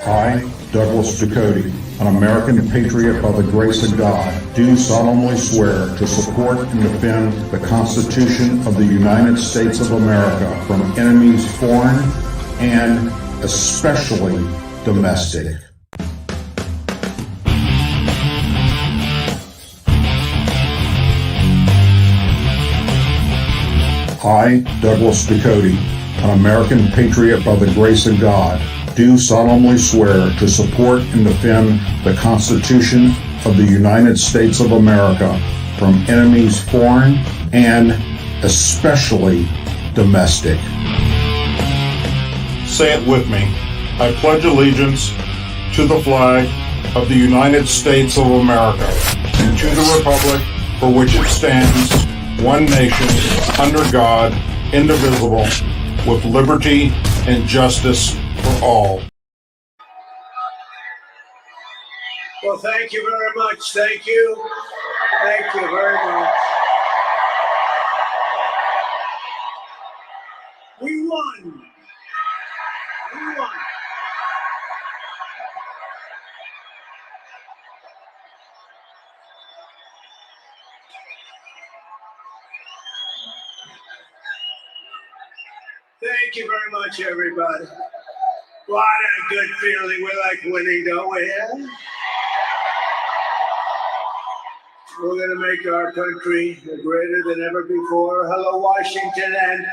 I, Douglas Ducote, an American patriot by the grace of God, do solemnly swear to support and defend the Constitution of the United States of America from enemies foreign and especially domestic. I, Douglas Ducote, an American patriot by the grace of God, do solemnly swear to support and defend the Constitution of the United States of America from enemies foreign and especially domestic. Say it with me. I pledge allegiance to the flag of the United States of America and to the republic for which it stands, one nation, under God, indivisible, with liberty and justice for all. Well, thank you very much. Thank you. Thank you very much. We won. We won. Thank you very much, everybody. What a good feeling. We like winning, don't we? Yeah? We're going to make our country greater than ever before. Hello, Washington, and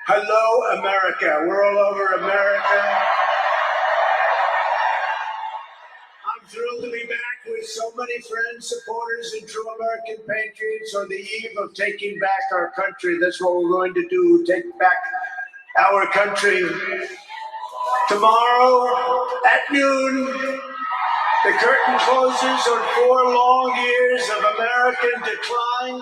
hello, America. We're all over America. I'm thrilled to be back with so many friends, supporters, and true American patriots on the eve of taking back our country. That's what we're going to do, take back our country. Tomorrow at noon, the curtain closes on 4 long years of American decline,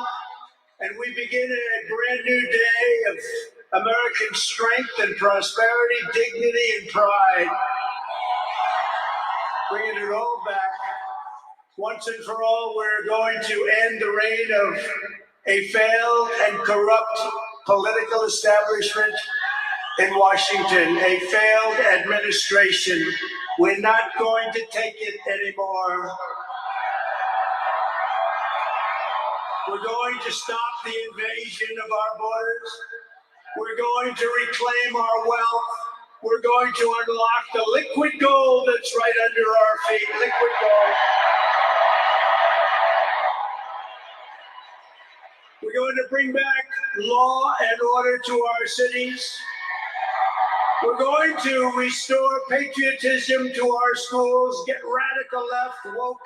and we begin a brand new day of American strength and prosperity, dignity and pride. Bringing it all back. Once and for all, we're going to end the reign of a failed and corrupt political establishment in Washington, a failed administration. We're not going to take it anymore. We're going to stop the invasion of our borders. We're going to reclaim our wealth. We're going to unlock the liquid gold that's right under our feet. Liquid gold. We're going to bring back law and order to our cities. We're going to restore patriotism to our schools, get radical left, woke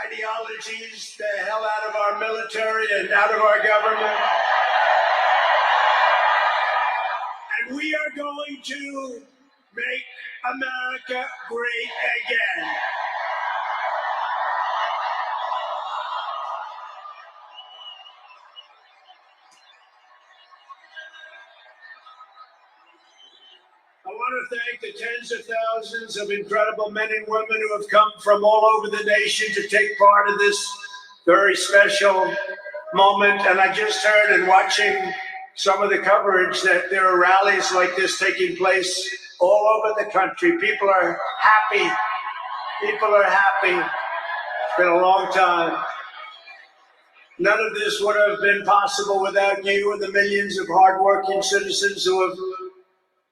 ideologies the hell out of our military and out of our government. And we are going to make America great again. I want to thank the tens of thousands of incredible men and women who have come from all over the nation to take part in this very special moment. And I just heard in watching some of the coverage that there are rallies like this taking place all over the country. People are happy. People are happy. It's been a long time. None of this would have been possible without you and the millions of hardworking citizens who have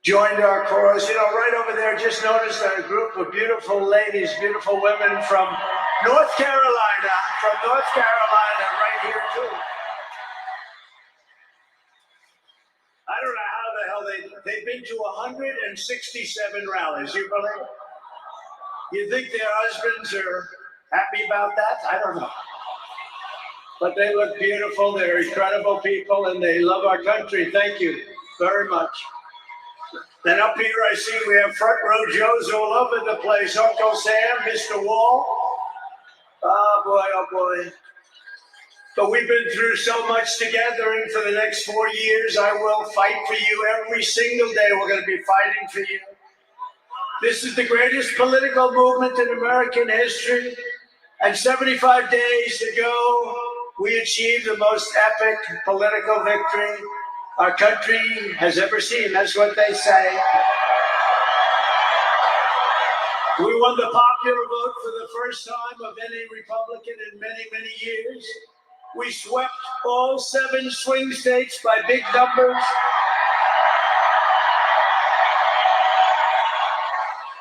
joined our cause. You know, right over there, just noticed a group of beautiful ladies, beautiful women from North Carolina, right here too. I don't know how the hell they've been to 167 rallies, you believe? You think their husbands are happy about that? I don't know. But they look beautiful, they're incredible people, and they love our country. Thank you very much. And up here I see we have front row Joes all over the place. Uncle Sam, Mr. Wall. Oh boy. But we've been through so much together, and for the next 4 years, I will fight for you every single day. We're going to be fighting for you. This is the greatest political movement in American history. And 75 days ago, we achieved the most epic political victory our country has ever seen. That's what they say. We won the popular vote for the first time of any Republican in many, many years. We swept all 7 swing states by big numbers.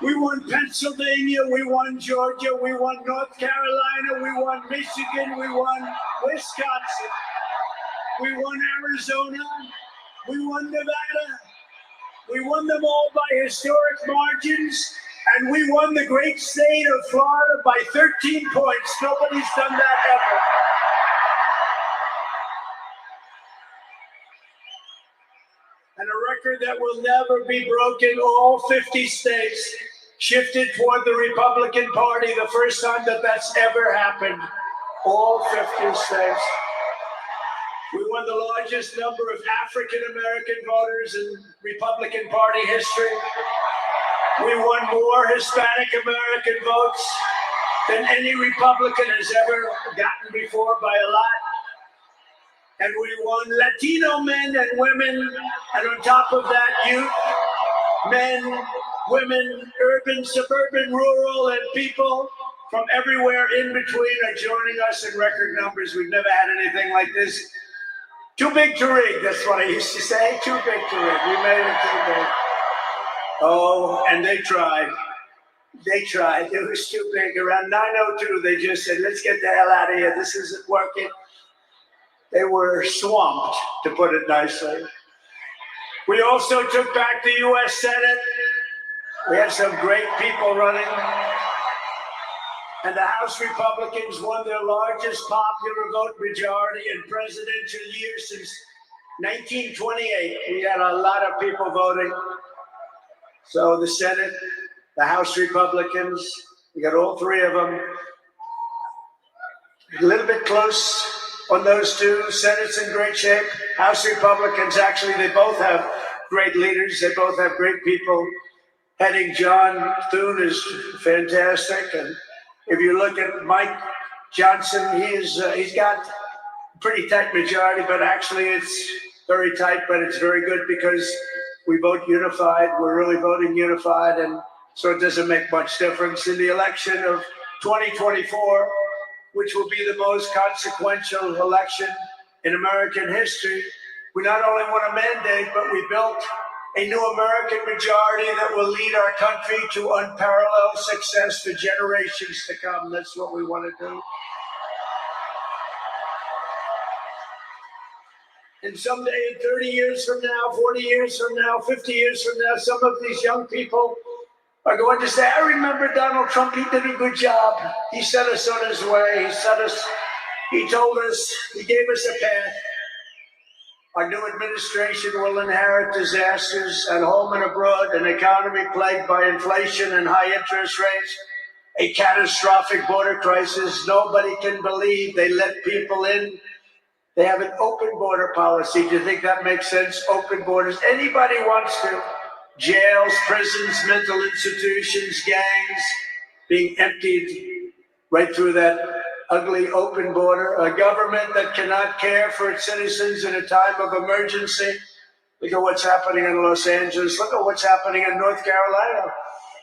We won Pennsylvania, we won Georgia, we won North Carolina, we won Michigan, we won Wisconsin, we won Arizona, we won Nevada. We won them all by historic margins, and we won the great state of Florida by 13 points. Nobody's done that ever. And a record that will never be broken. All 50 states shifted toward the Republican Party, the first time that that's ever happened. All 50 states. We won the largest number of African-American voters in Republican Party history. We won more Hispanic American votes than any Republican has ever gotten before by a lot. And we won Latino men and women, and on top of that, youth, men, women, urban, suburban, rural, and people from everywhere in between are joining us in record numbers. We've never had anything like this. Too big to rig, that's what I used to say. Too big to rig. We made it too big. Oh, and they tried. They tried. It was too big. Around 9:02, they just said, let's get the hell out of here. This isn't working. They were swamped, to put it nicely. We also took back the U.S. Senate. We had some great people running. And the House Republicans won their largest popular vote majority in presidential years since 1928. We had a lot of people voting. So the Senate, the House Republicans, we got all 3 of them. A little bit close on those 2. Senate's in great shape. House Republicans, actually, they both have great leaders. They both have great people heading. John Thune is fantastic. And if you look at Mike Johnson, he's got a pretty tight majority, but actually it's very tight, but it's very good because we vote unified. We're really voting unified, and so it doesn't make much difference. In the election of 2024, which will be the most consequential election in American history, we not only won a mandate, but we built a new American majority that will lead our country to unparalleled success for generations to come. That's what we want to do. And someday, in 30 years from now, 40 years from now, 50 years from now, some of these young people are going to say, I remember Donald Trump, he did a good job. He set us on his way. He told us, he gave us a path. Our new administration will inherit disasters at home and abroad, an economy plagued by inflation and high interest rates, a catastrophic border crisis. Nobody can believe they let people in. They have an open border policy. Do you think that makes sense? Open borders. Anybody wants to. Jails, prisons, mental institutions, gangs being emptied right through that ugly open border. A government that cannot care for its citizens in a time of emergency. Look at what's happening in Los Angeles. Look at what's happening in North Carolina.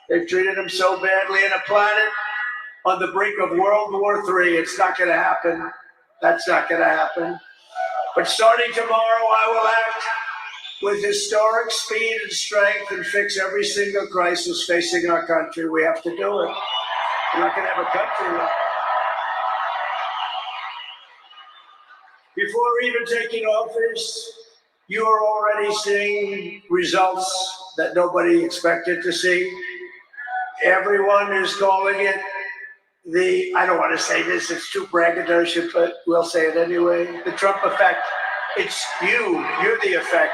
They've treated them so badly. In a planet on the brink of World War III. It's not going to happen. That's not going to happen. But starting tomorrow, I will act with historic speed and strength and fix every single crisis facing our country. We have to do it. We're not going to have a country left. Before even taking office, you are already seeing results that nobody expected to see. Everyone is calling it I don't want to say this, it's too braggadocious, but we'll say it anyway. The Trump effect. It's you're the effect.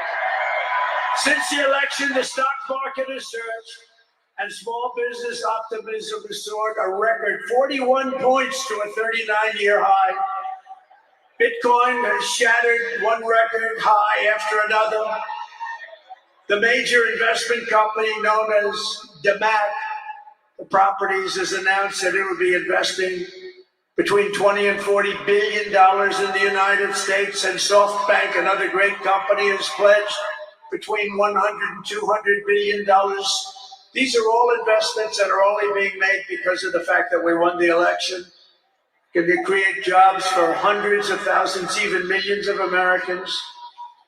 Since the election, the stock market has surged and small business optimism has soared a record 41 points to a 39-year high. Bitcoin has shattered one record high after another. The major investment company known as DeMat Properties has announced that it will be investing between $20 and $40 billion in the United States, and SoftBank, another great company, has pledged between $100 and $200 billion. These are all investments that are only being made because of the fact that we won the election. Can they create jobs for hundreds of thousands, even millions of Americans?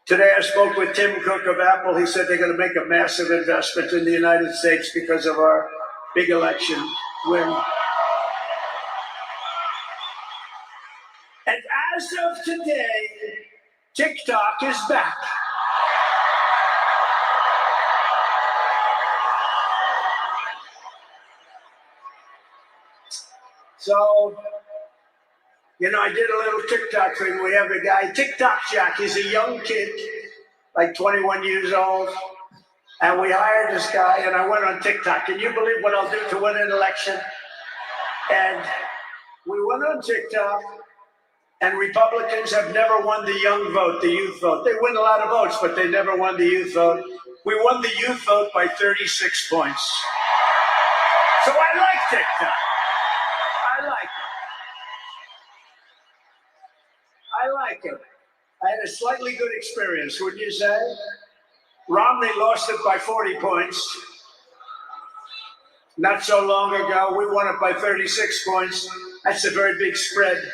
Today I spoke with Tim Cook of Apple. He said they're going to make a massive investment in the United States because of our big election win. And as of today, TikTok is back. So, you know, I did a little TikTok thing. We have a guy, TikTok Jack. He's a young kid, like 21 years old. And we hired this guy, and I went on TikTok. Can you believe what I'll do to win an election? And we went on TikTok, and Republicans have never won the young vote, the youth vote. They win a lot of votes, but they never won the youth vote. We won the youth vote by 36 points. So I like TikTok. I like it. I like it. I had a slightly good experience, wouldn't you say? Romney lost it by 40 points. Not so long ago, we won it by 36 points. That's a very big spread.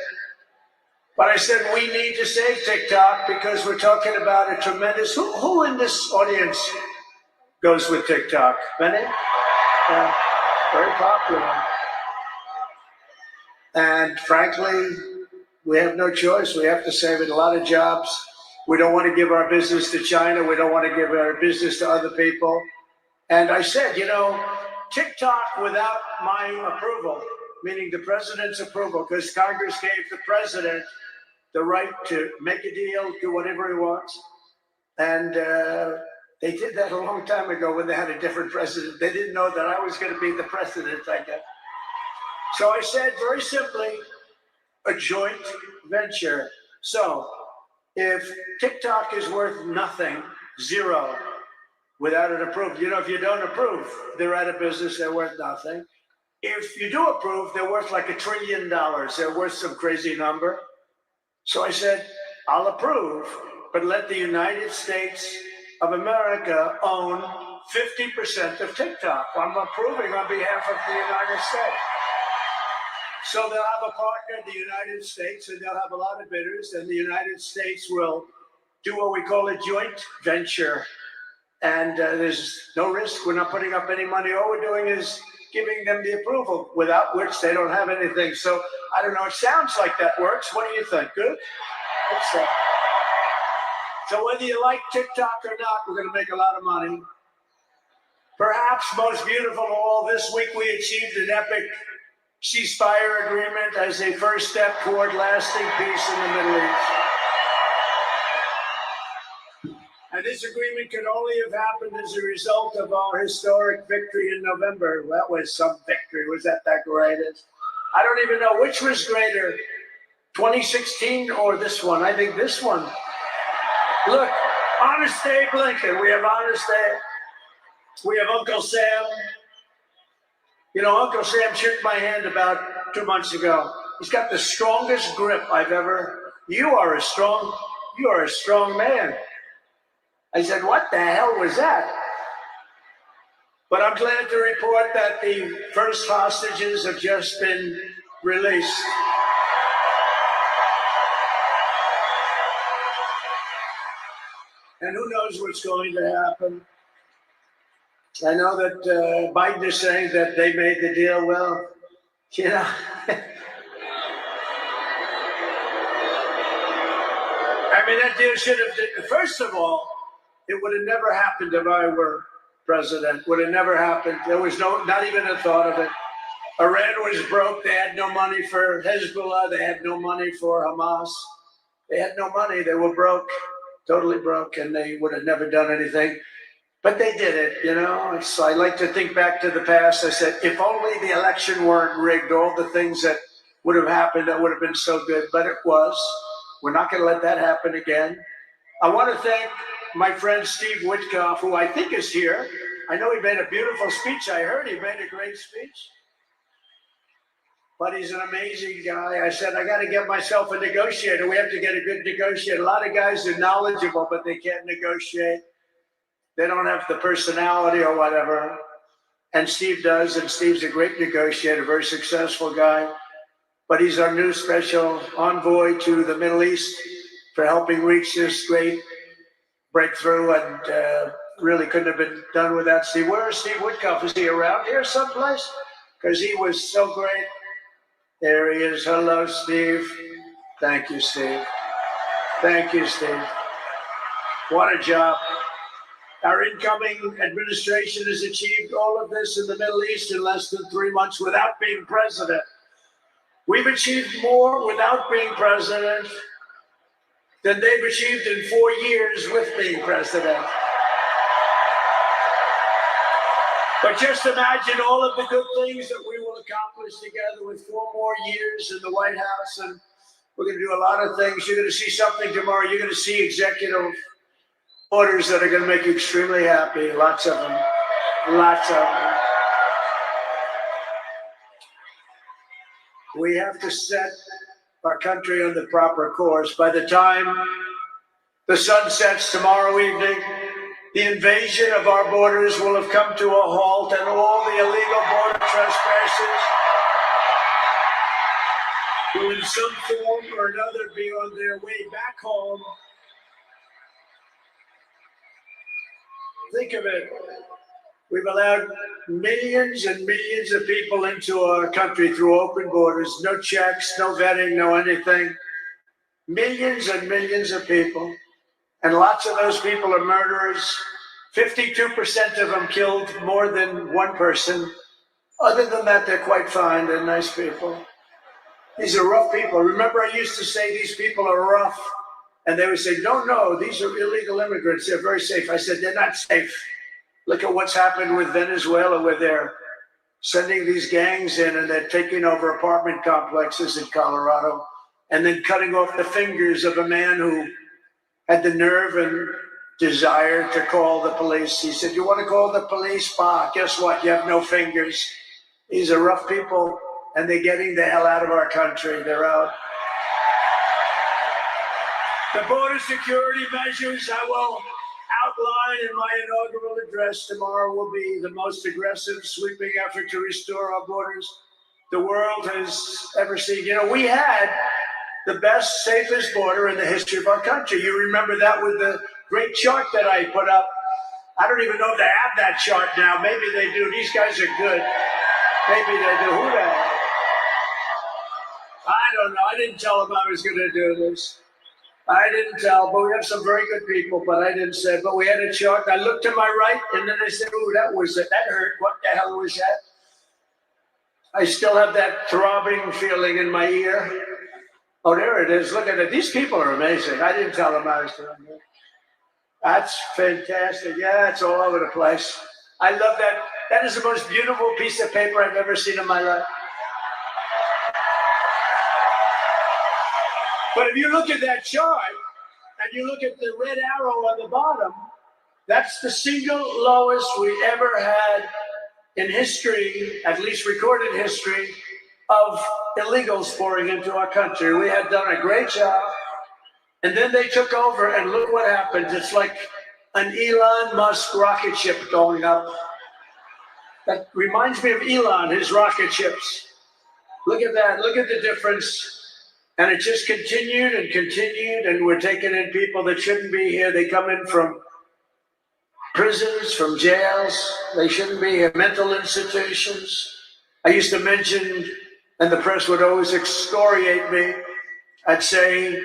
But I said we need to save TikTok because we're talking about a tremendous... Who in this audience goes with TikTok? Many? Yeah, very popular. And frankly, we have no choice. We have to save it. A lot of jobs. We don't want to give our business to China. We don't want to give our business to other people. And I said, you know, TikTok without my approval, meaning the president's approval, because Congress gave the president the right to make a deal, do whatever he wants. And they did that a long time ago when they had a different president. They didn't know that I was going to be the president, I guess. So I said, very simply, a joint venture. So if TikTok is worth nothing, zero, without an approval, you know, if you don't approve, they're out of business, they're worth nothing. If you do approve, they're worth like $1 trillion. They're worth some crazy number. So I said, I'll approve, but let the United States of America own 50% of TikTok. I'm approving on behalf of the United States. So they'll have a partner in the United States, and they'll have a lot of bidders, and the United States will do what we call a joint venture. And there's no risk. We're not putting up any money. All we're doing is giving them the approval, without which they don't have anything. So I don't know. It sounds like that works. What do you think? Good? So whether you like TikTok or not, we're going to make a lot of money. Perhaps most beautiful of all, this week we achieved an epic ceasefire agreement as a first step toward lasting peace in the Middle East. And this agreement could only have happened as a result of our historic victory in November. That was some victory. Was that greatest? I don't even know which was greater, 2016 or this one. I think this one. Look, Honest Abe Lincoln. We have Honest Abe. We have Uncle Sam. You know, Uncle Sam shook my hand about 2 months ago. He's got the strongest grip I've ever. You are a strong man. I said, what the hell was that? But I'm glad to report that the first hostages have just been released. And who knows what's going to happen? I know that Biden is saying that they made the deal. Well, you know, I mean, that deal should have, first of all, it would have never happened if I were president. Would have never happened. There was not even a thought of it. Iran was broke. They had no money for Hezbollah. They had no money for Hamas. They had no money. They were broke, totally broke, and they would have never done anything. But they did it, you know. I like to think back to the past. I said, if only the election weren't rigged, all the things that would have happened, that would have been so good. But it was. We're not going to let that happen again. I want to thank my friend Steve Witkoff, who I think is here. I know he made a beautiful speech. I heard he made a great speech. But he's an amazing guy. I said, I got to get myself a negotiator. We have to get a good negotiator. A lot of guys are knowledgeable, but they can't negotiate. They don't have the personality or whatever. and Steve does, and Steve's a great negotiator, very successful guy. But he's our new special envoy to the Middle East for helping reach this great breakthrough, and really couldn't have been done without Steve. Where is Steve Woodcock? Is he around here someplace? Because he was so great. There he is. Hello, Steve. Thank you, Steve. Thank you, Steve. What a job. Our incoming administration has achieved all of this in the Middle East in less than 3 months without being president. We've achieved more without being president than they've achieved in 4 years with being president. But just imagine all of the good things that we will accomplish together with 4 more years in the White House. And we're going to do a lot of things. You're going to see something tomorrow. You're going to see executive orders that are going to make you extremely happy. Lots of them. Lots of them. We have to set our country on the proper course. By the time the sun sets tomorrow evening, the invasion of our borders will have come to a halt, and all the illegal border trespassers will in some form or another be on their way back home. Think of it. We've allowed millions and millions of people into our country through open borders, no checks, no vetting, no anything. Millions and millions of people. And lots of those people are murderers. 52% of them killed more than one person. Other than that, they're quite fine. They're nice people. These are rough people. Remember, I used to say these people are rough. And they would say, no, these are illegal immigrants. They're very safe. I said, they're not safe. Look at what's happened with Venezuela, where they're sending these gangs in and they're taking over apartment complexes in Colorado and then cutting off the fingers of a man who had the nerve and desire to call the police. He said, you want to call the police? Bah, guess what? You have no fingers. These are rough people, and they're getting the hell out of our country. They're out. The border security measures I will outline in my inaugural address tomorrow will be the most aggressive, sweeping effort to restore our borders the world has ever seen. You know, we had the best, safest border in the history of our country. You remember that with the great chart that I put up. I don't even know if they have that chart now. Maybe they do. These guys are good. Maybe they do. Who the hell? I don't know. I didn't tell them I was going to do this. I didn't tell, but we have some very good people, but I didn't say, but we had a chart. I looked to my right, and then I said, ooh, that was it. That hurt. What the hell was that? I still have that throbbing feeling in my ear. Oh, there it is. Look at it. These people are amazing. I didn't tell them I was doing it. That's fantastic. Yeah, it's all over the place. I love that. That is the most beautiful piece of paper I've ever seen in my life. But if you look at that chart and you look at the red arrow on the bottom, that's the single lowest we ever had in history, at least recorded history, of illegals pouring into our country. We had done a great job. And then they took over, and look what happened. It's like an Elon Musk rocket ship going up. That reminds me of Elon, his rocket ships. Look at that. Look at the difference. And it just continued and continued, and we're taking in people that shouldn't be here. They come in from prisons, from jails. They shouldn't be here. Mental institutions. I used to mention, and the press would always excoriate me. I'd say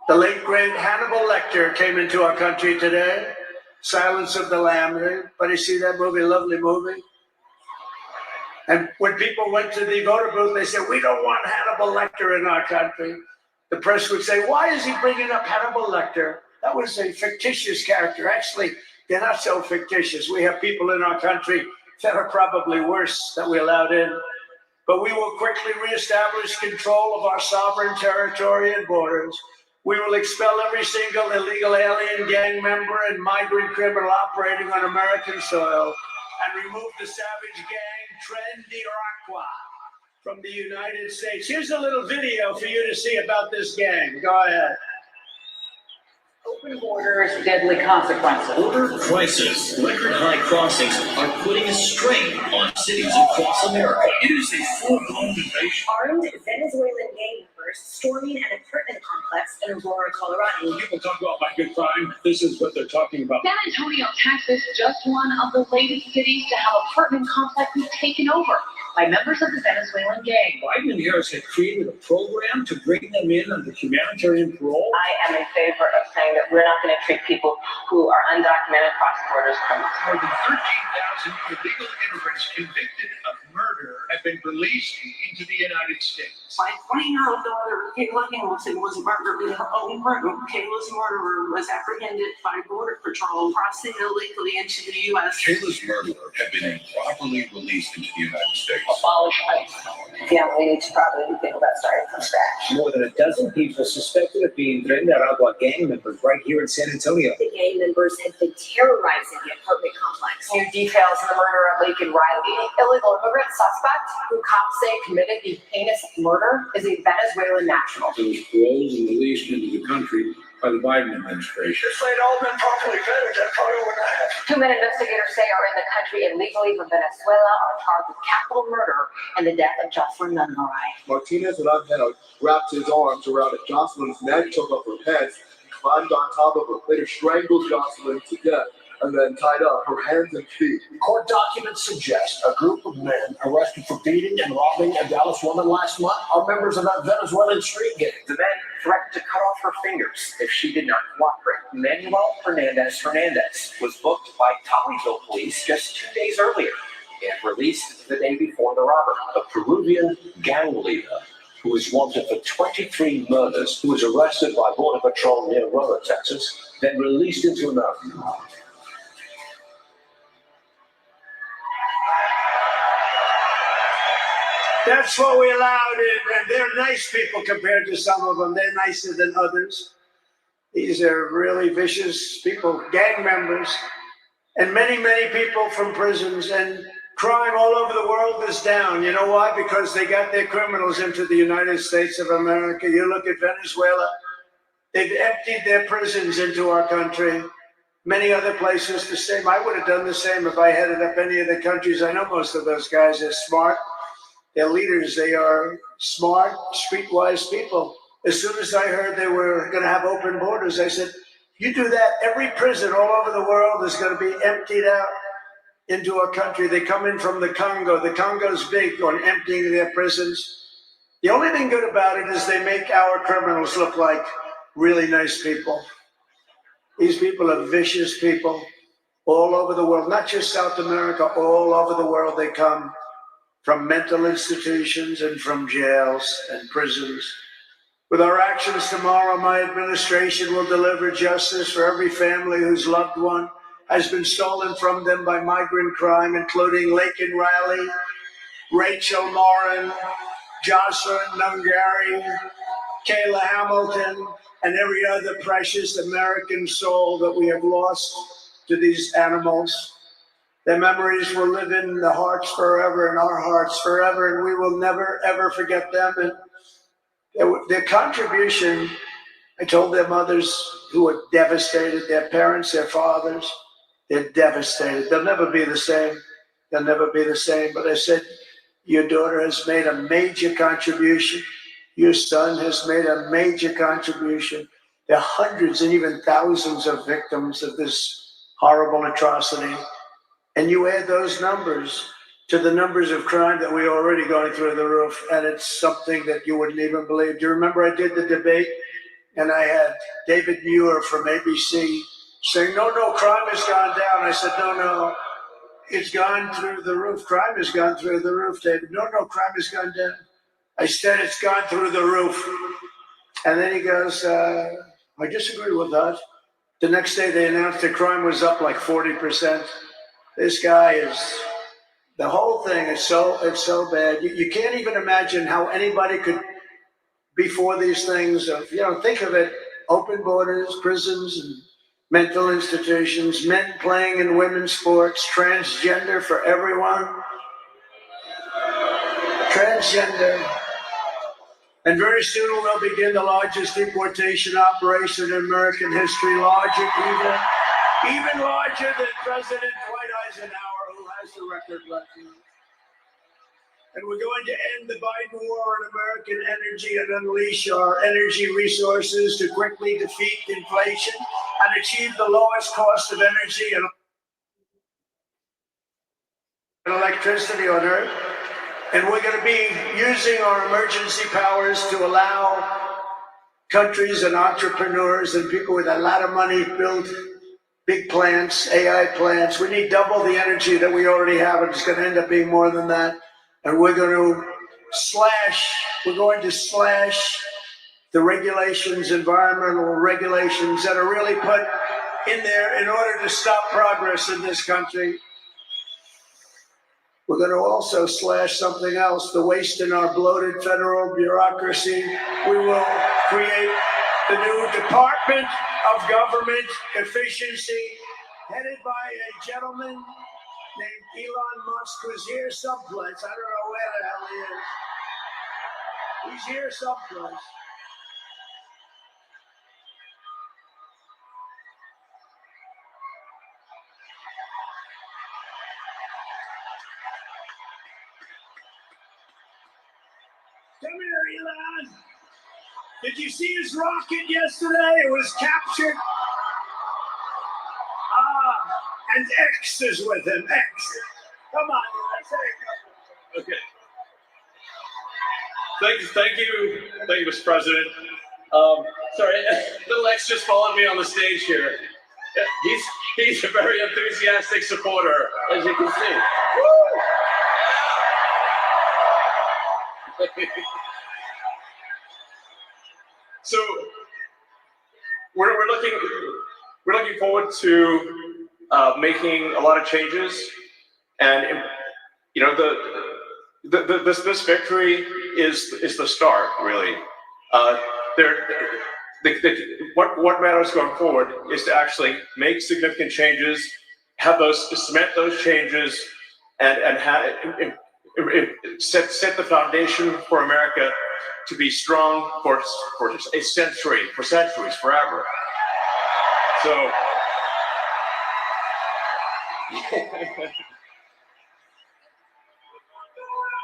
the late, great Hannibal Lecter came into our country today. Silence of the Lamb. Anybody see that movie? Lovely movie. And when people went to the voter booth, they said, we don't want Hannibal Lecter in our country. The press would say, why is he bringing up Hannibal Lecter? That was a fictitious character. Actually, they're not so fictitious. We have people in our country that are probably worse that we allowed in. But we will quickly reestablish control of our sovereign territory and borders. We will expel every single illegal alien, gang member, and migrant criminal operating on American soil, and remove the savage gang Tren de Aragua from the United States. Here's a little video for you to see about this gang. Go ahead. Open borders, deadly consequences. Border crisis, record high crossings are putting a strain on cities across America. It is a full-blown invasion. Armed Venezuelan gang members storming an apartment complex in Aurora, Colorado. When people talk about my good crime, this is what they're talking about. San Antonio, Texas, just one of the latest cities to have apartment complexes taken over by members of the Venezuelan gang. Biden and Harris have created a program to bring them in under humanitarian parole. I am in favor of saying that we're not going to treat people who are undocumented cross-border criminals. More than 13,000 illegal immigrants convicted of murder have been released into the United States. My 20-year-old daughter, Kayla Hamilton, was murdered in her own room. Kayla's murderer was apprehended by Border Patrol crossing illegally into the U.S. Kayla's murderer had been improperly released into the United States. Abolish ICE. Yeah, we need to probably think about starting from scratch. More than a dozen people suspected of being Trinidad gang members right here in San Antonio. The gang members had been terrorizing the apartment complex. New details in the murder of Laken Riley. Illegal immigrant suspect who cops say committed the heinous murder is a Venezuelan national. It was paroled and released into the country by the Biden administration. If they'd all been properly vetted, that probably wouldn't have happened. Two men investigators say are in the country illegally from Venezuela are charged with capital murder and the death of Jocelyn Nungaray. Martinez Ranjero wrapped his arms around Jocelyn's neck, took off her pants, climbed on top of her, later strangled Jocelyn to death, and then tied up her hands and feet. Court documents suggest a group of men arrested for beating and robbing a Dallas woman last month are members of that Venezuelan street gang. The men threatened to cut off her fingers if she did not cooperate. Manuel Hernandez was booked by Tommyville police just 2 days earlier and released the day before the robbery. A Peruvian gang leader who is wanted for 23 murders, who was arrested by Border Patrol near Aurora, Texas, then released into America. That's what we allowed in, and they're nice people compared to some of them. They're nicer than others. These are really vicious people, gang members, and many, many people from prisons, and crime all over the world is down. You know why? Because they got their criminals into the United States of America. You look at Venezuela, they've emptied their prisons into our country. Many other places the same. I would have done the same if I headed up any of the countries. I know most of those guys are smart. They're leaders. They are smart, streetwise people. As soon as I heard they were going to have open borders, I said, you do that, every prison all over the world is going to be emptied out into our country. They come in from the Congo. The Congo's big on emptying their prisons. The only thing good about it is they make our criminals look like really nice people. These people are vicious people all over the world, not just South America, all over the world they come. From mental institutions and from jails and prisons. With our actions tomorrow, my administration will deliver justice for every family whose loved one has been stolen from them by migrant crime, including Laken Riley, Rachel Morin, Jocelyn Nungaray, Kayla Hamilton, and every other precious American soul that we have lost to these animals. Their memories will live in the hearts forever, in our hearts forever, and we will never, ever forget them. And their contribution, I told their mothers who were devastated, their parents, their fathers, they're devastated. They'll never be the same. They'll never be the same. But I said, your daughter has made a major contribution. Your son has made a major contribution. There are hundreds and even thousands of victims of this horrible atrocity. And you add those numbers to the numbers of crime that we're already going through the roof, and it's something that you wouldn't even believe. Do you remember I did the debate, and I had David Muir from ABC saying, no, crime has gone down. I said, no, it's gone through the roof. Crime has gone through the roof, David. No, crime has gone down. I said, it's gone through the roof. And then he goes, I disagree with that. The next day they announced that crime was up like 40%. This guy is, the whole thing is it's so bad. You can't even imagine how anybody could, before these things, think of it, open borders, prisons, and mental institutions, men playing in women's sports, transgender for everyone. Transgender. And very soon we'll begin the largest deportation operation in American history, larger, even larger than President Dwight Eisenhower, who has the record record. And we're going to end the Biden war on American energy and unleash our energy resources to quickly defeat inflation and achieve the lowest cost of energy and electricity on Earth. And we're going to be using our emergency powers to allow countries and entrepreneurs and people with a lot of money build big plants, AI plants. We need double the energy that we already have, and it's going to end up being more than that. And we're going to slash the regulations, environmental regulations that are really put in there in order to stop progress in this country. We're going to also slash something else, the waste in our bloated federal bureaucracy. We will create the new Department of Government Efficiency, headed by a gentleman named Elon Musk, who's here someplace. I don't know where the hell he is. He's here someplace. Come here, Elon. Did you see his rocket yesterday? It was captured. And X is with him. X. Come on, Elon. Okay. Thank you, Mr. President. Sorry, little X just followed me on the stage here. He's a very enthusiastic supporter, as you can see. So we're looking forward to making a lot of changes, and you know this victory is the start, really. What matters going forward is to actually make significant changes, cement those changes, and set the foundation for America to be strong for a century, for centuries, forever. So.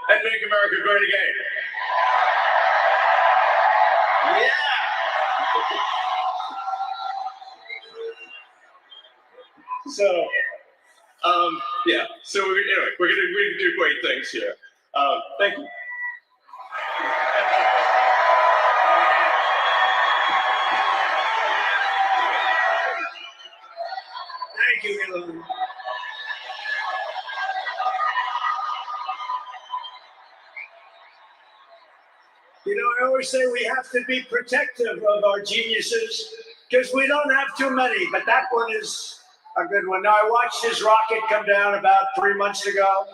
And make America great again. Yeah. So, yeah. So anyway, we're gonna do great things here. Thank you. Thank you, Elon. You know, I always say we have to be protective of our geniuses because we don't have too many, but that one is a good one. Now, I watched his rocket come down about 3 months ago,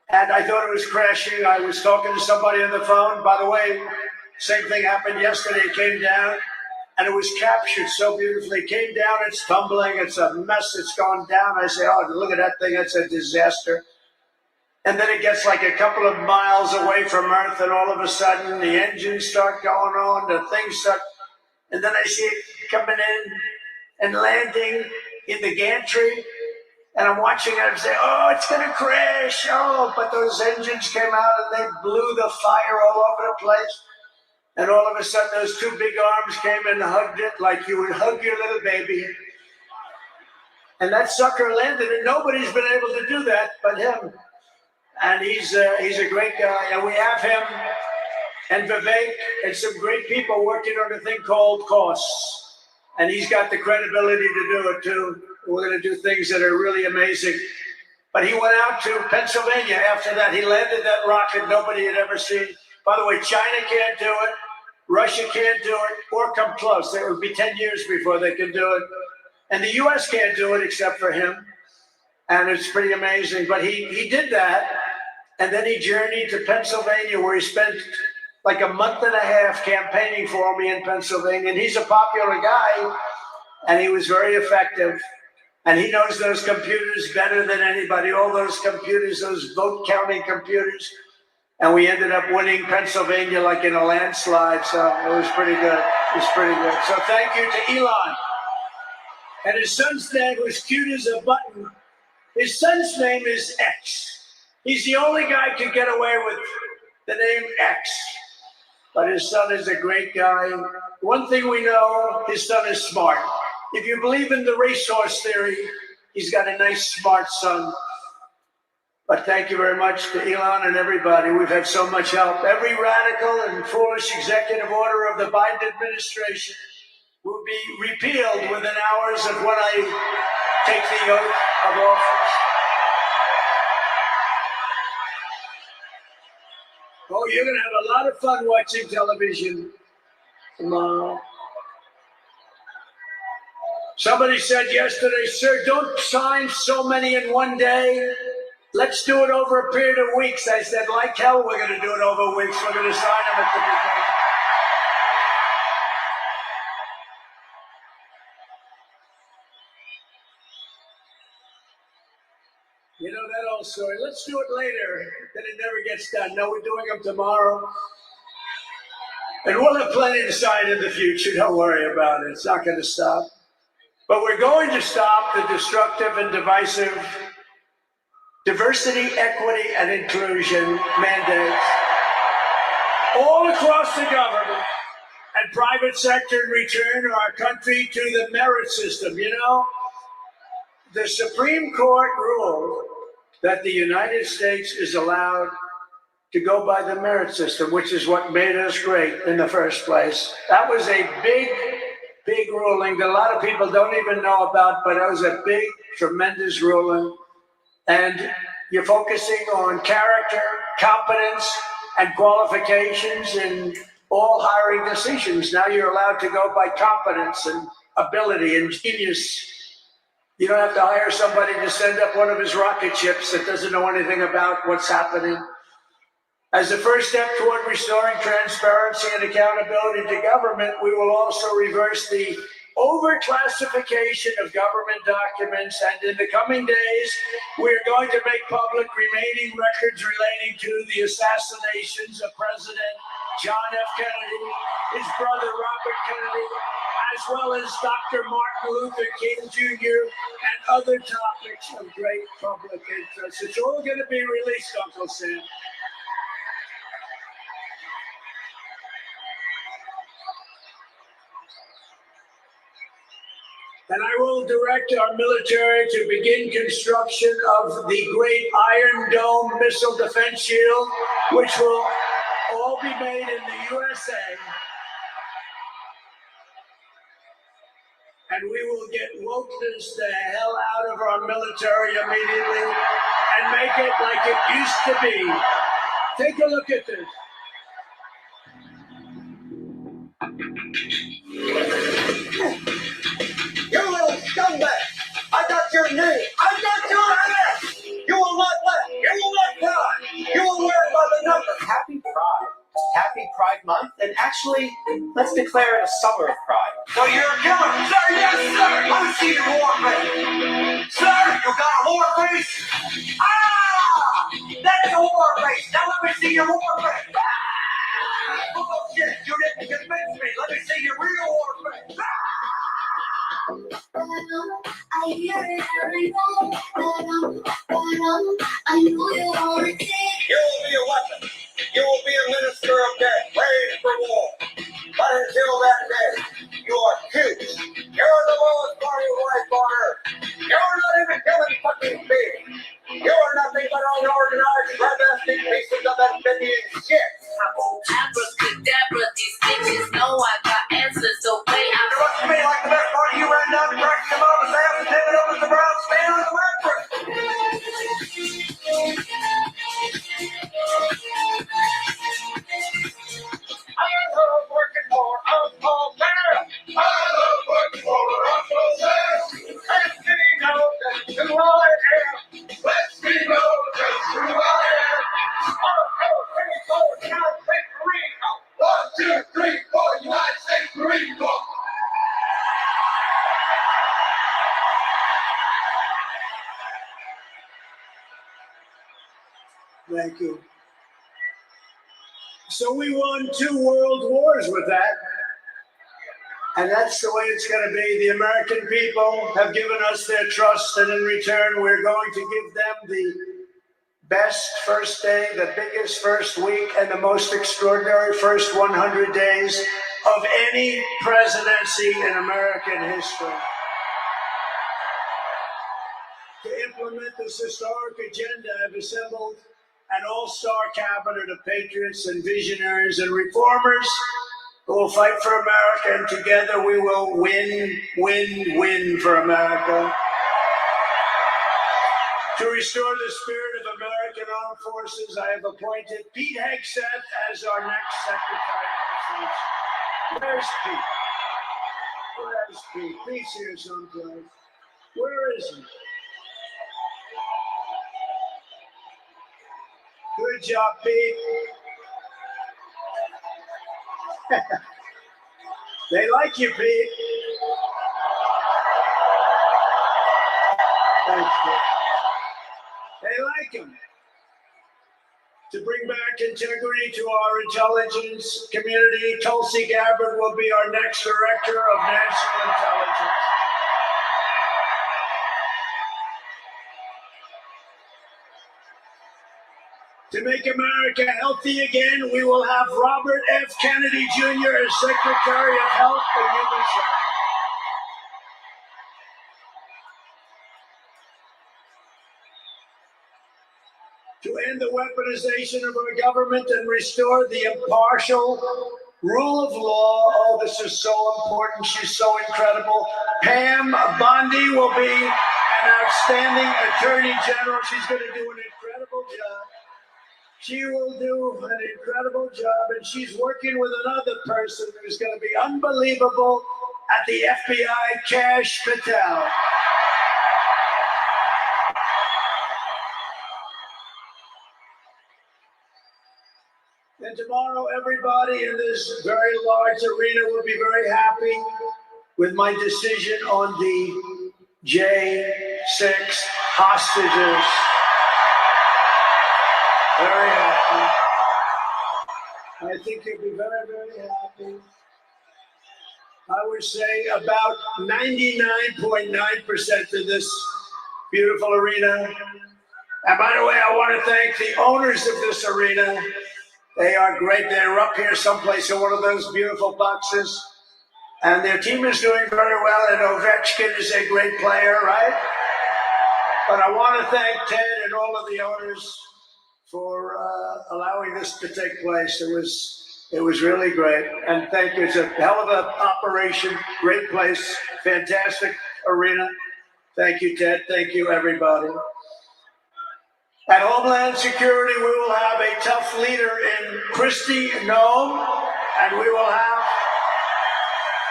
and I thought it was crashing. I was talking to somebody on the phone. By the way, same thing happened yesterday. It came down, and it was captured so beautifully. It came down, it's tumbling, it's a mess, it's gone down. I say, oh, look at that thing, it's a disaster. And then it gets like a couple of miles away from Earth, and all of a sudden the engines start going on, the things start, and then I see it coming in and landing in the gantry, and I'm watching it and say, oh, it's gonna crash, oh, but those engines came out and they blew the fire all over the place, and all of a sudden those two big arms came and hugged it like you would hug your little baby, and that sucker landed, and nobody's been able to do that but him. And he's a great guy, and we have him and Vivek and some great people working on a thing called costs, and he's got the credibility to do it too. We're going to do things that are really amazing. But he went out to Pennsylvania after that. He landed that rocket nobody had ever seen. By the way, China can't do it, Russia can't do it, or come close. It would be 10 years before they can do it, and the U.S. can't do it except for him. And it's pretty amazing. But he did that, and then he journeyed to Pennsylvania, where he spent like a month and a half campaigning for me in Pennsylvania. And he's a popular guy, and he was very effective. And he knows those computers better than anybody, all those computers, those vote counting computers. And we ended up winning Pennsylvania like in a landslide, so it was pretty good. It was pretty good. So thank you to Elon. And his son's name was cute as a button. His son's name is X. He's the only guy who could get away with the name X. But his son is a great guy. One thing we know, his son is smart. If you believe in the racehorse theory, he's got a nice, smart son. But thank you very much to Elon and everybody. We've had so much help. Every radical and foolish executive order of the Biden administration will be repealed within hours of when I take the oath of office. Oh, you're going to have a lot of fun watching television tomorrow. Somebody said yesterday, sir, don't sign so many in one day. Let's do it over a period of weeks. I said, like hell, we're going to do it over weeks. We're going to sign them at the beginning. You know that old story. Let's do it later. Then it never gets done. No, we're doing them tomorrow. And we'll have plenty to sign in the future. Don't worry about it. It's not going to stop. But we're going to stop the destructive and divisive diversity, equity, and inclusion mandates all across the government and private sector and return our country to the merit system. You know, the Supreme Court ruled that the United States is allowed to go by the merit system, which is what made us great in the first place. That was a big ruling that a lot of people don't even know about, but it was a big, tremendous ruling. And you're focusing on character, competence, and qualifications in all hiring decisions. Now you're allowed to go by competence and ability and genius. You don't have to hire somebody to send up one of his rocket ships that doesn't know anything about what's happening. As a first step toward restoring transparency and accountability to government, we will also reverse the overclassification of government documents, and in the coming days, we're going to make public remaining records relating to the assassinations of President John F. Kennedy, his brother Robert Kennedy, as well as Dr. Martin Luther King Jr. and other topics of great public interest. It's all going to be released, Uncle Sam. And I will direct our military to begin construction of the great Iron Dome missile defense shield, which will all be made in the USA. And we will get wokeness the hell out of our military immediately and make it like it used to be. Take a look at this. You little scumbag! I got your name! I got your ass! You will not laugh! You will not cry! You will wear it by the number! Happy Pride. Happy Pride Month, and actually, let's declare it a summer of pride. So you're a killer! Sir, yes, sir! Let me see your war face! Sir, you got a war face? Ah! That's a war face! Now let me see your war face! Ah! Oh, shit! You didn't convince me! Let me see your real war face! Ah! I hear it every day. I know you already did. You will be a weapon. You will be a minister of death, raised for war. But until that day, you are cute. You're the lowest party of life on earth. You're not even human fucking being. You are nothing but unorganized, rebellious pieces of amphibian shit. Abracadabra, these bitches know I got answers, so wait. You look to me like the best part of you ran down the crack of the mother's ass and handed over the brown stand on the mattress. I love working for Uncle Sam. I love working for Uncle Sam. Let me know that's who I am. Let me know that's who I am. Uncle Sam. So we won 2 world wars with that. And that's the way it's going to be. The American people have given us their trust, and in return, we're going to give them the best first day, the biggest first week, and the most extraordinary first 100 days of any presidency in American history. To implement this historic agenda, I've assembled an all-star cabinet of patriots and visionaries and reformers who will fight for America, and together we will win, win, win for America. To restore the spirit of American Armed Forces, I have appointed Pete Hegseth as our next Secretary of Defense. Where's Pete? Where's Pete? Pete's here someplace. Where is he? Good job, Pete. They like you, Pete. Thanks, Pete. They like him. To bring back integrity to our intelligence community, Tulsi Gabbard will be our next Director of National Intelligence. To make America healthy again, we will have Robert F. Kennedy Jr. as Secretary of Health and Human Services. To end the weaponization of our government and restore the impartial rule of law. Oh, this is so important. She's so incredible. Pam Bondi will be an outstanding Attorney General. She's going to do an incredible job. She will do an incredible job, and she's working with another person who's going to be unbelievable at the FBI, Kash Patel. And tomorrow, everybody in this very large arena will be very happy with my decision on the J6 hostages. Very happy. I think you'll be very, very happy. I would say about 99.9% of this beautiful arena. And by the way, I want to thank the owners of this arena. They are great. They're up here someplace in one of those beautiful boxes. And their team is doing very well, and Ovechkin is a great player, right? But I want to thank Ted and all of the owners for allowing this to take place. It was really great. And thank you. It's a hell of an operation. Great place. Fantastic arena. Thank you, Ted. Thank you, everybody. At Homeland Security, we will have a tough leader in Kristi Noem, and we will have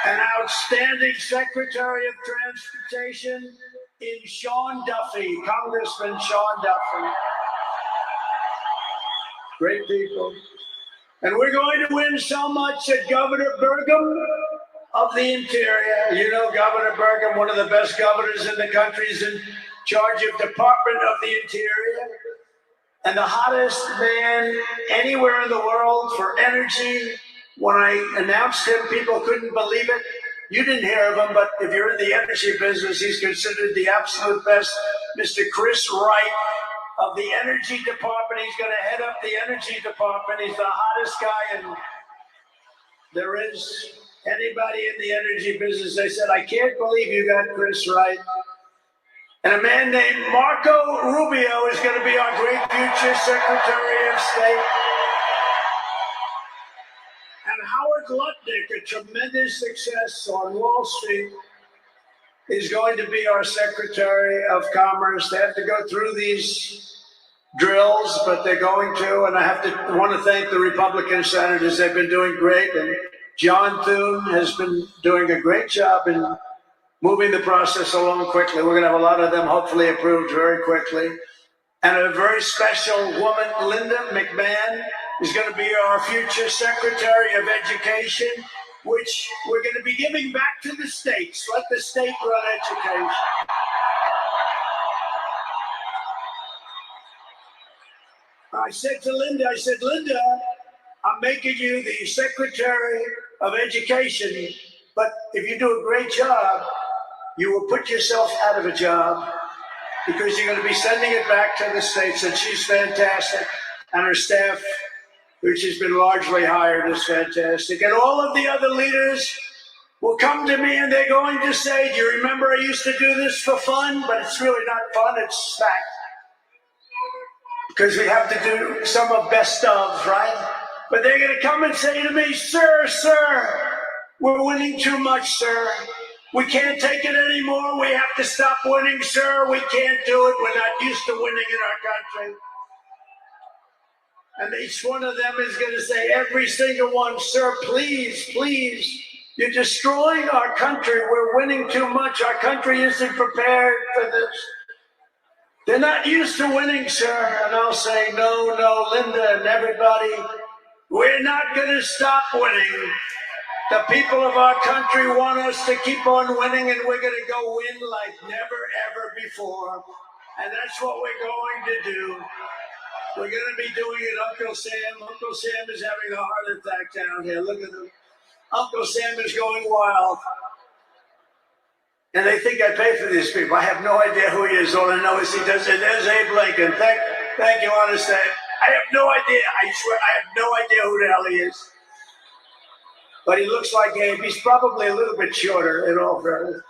an outstanding Secretary of Transportation in Sean Duffy, Congressman Sean Duffy. Great people. And we're going to win so much that Governor Burgum of the Interior, you know Governor Burgum, one of the best governors in the country, is in charge of Department of the Interior, and the hottest man anywhere in the world for energy. When I announced him, people couldn't believe it. You didn't hear of him, but if you're in the energy business, he's considered the absolute best. Mr. Chris Wright of the Energy Department. He's going to head up the Energy Department. He's the hottest guy, and there is anybody in the energy business. They said, I can't believe you got Chris Wright. And a man named Marco Rubio is going to be our great future Secretary of State. And Howard Lutnick, a tremendous success on Wall Street, is going to be our Secretary of Commerce. They have to go through these drills, but they're going to. And I want to thank the Republican senators. They've been doing great. And John Thune has been doing a great job in moving the process along quickly. We're going to have a lot of them hopefully approved very quickly. And a very special woman, Linda McMahon, is going to be our future Secretary of Education, which we're going to be giving back to the states. Let the state run education. I said to Linda, Linda, I'm making you the Secretary of Education, but if you do a great job, you will put yourself out of a job because you're going to be sending it back to the states. And she's fantastic, and her staff, which has been largely hired, is fantastic. And all of the other leaders will come to me and they're going to say, do you remember I used to do this for fun? But it's really not fun, it's fact. Because we have to do some of best of, right? But they're going to come and say to me, sir, we're winning too much, sir. We can't take it anymore. We have to stop winning, sir. We can't do it. We're not used to winning in our country. And each one of them is going to say, every single one, sir, please, you're destroying our country. We're winning too much. Our country isn't prepared for this. They're not used to winning, sir. And I'll say, no, Linda and everybody, we're not going to stop winning. The people of our country want us to keep on winning, and we're going to go win like never, ever before. And that's what we're going to do. We're going to be doing it, Uncle Sam. Uncle Sam is having a heart attack down here. Look at him. Uncle Sam is going wild. And they think I pay for these people. I have no idea who he is. All I know is he does it. There's Abe Lincoln. Thank you, honest Abe. I have no idea. I swear, I have no idea who the hell he is. But he looks like Abe. He's probably a little bit shorter in all fairness.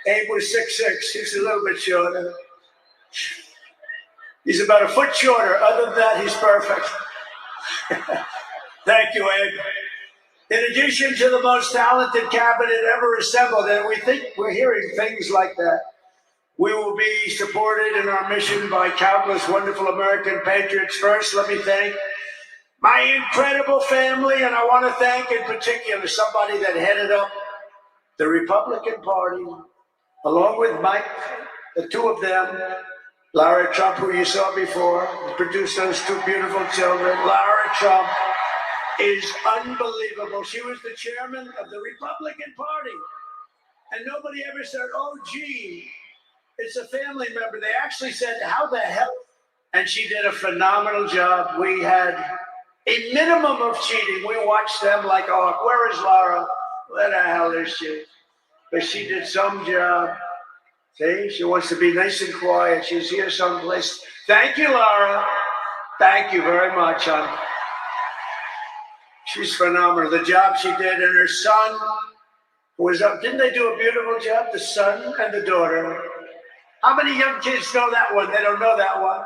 Abe was 6'6". He's a little bit shorter. He's about a foot shorter. Other than that, he's perfect. Thank you, Abe. In addition to the most talented cabinet ever assembled, and we think we're hearing things like that, we will be supported in our mission by countless wonderful American patriots. First, let me thank my incredible family, and I want to thank in particular somebody that headed up the Republican Party, along with Mike, the two of them, Lara Trump, who you saw before, produced those two beautiful children. Lara Trump is unbelievable. She was the chairman of the Republican Party. And nobody ever said, oh, gee, it's a family member. They actually said, how the hell? And she did a phenomenal job. We had a minimum of cheating. We watched them like, oh, where is Lara? Where the hell is she? But she did some job. See, she wants to be nice and quiet. She's here someplace. Thank you, Lara. Thank you very much, hon. She's phenomenal. The job she did, and her son was up. Didn't they do a beautiful job? The son and the daughter. How many young kids know that one? They don't know that one.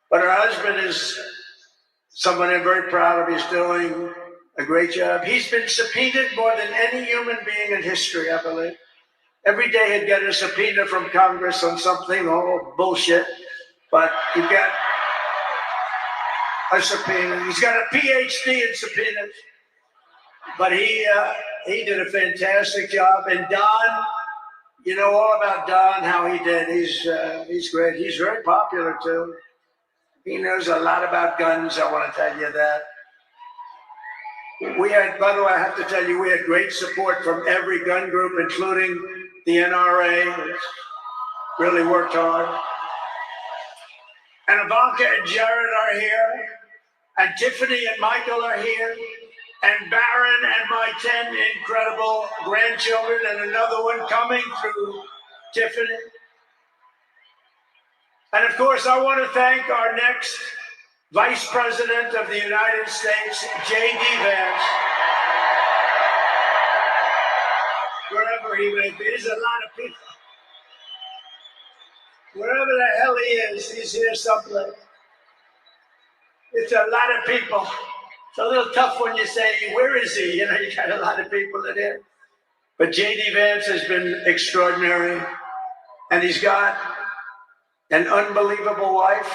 But her husband is someone I'm very proud of. He's doing a great job. He's been subpoenaed more than any human being in history, I believe. Every day he'd get a subpoena from Congress on something, oh, bullshit. But he got a subpoena. He's got a PhD in subpoenas. But he did a fantastic job. And Don, you know all about Don, how he did. He's great. He's very popular, too. He knows a lot about guns, I want to tell you that. We had, by the way, I have to tell you, we had great support from every gun group, including the NRA, which really worked hard. And Ivanka and Jared are here, and Tiffany and Michael are here, and Barron and my 10 incredible grandchildren, and another one coming through Tiffany. And of course, I want to thank our next Vice President of the United States, J.D. Vance. Wherever he may be, there's a lot of people. Wherever the hell he is, he's here someplace. It's a lot of people. It's a little tough when you say, where is he? You know, you got a lot of people in here. But J.D. Vance has been extraordinary. And he's got an unbelievable wife,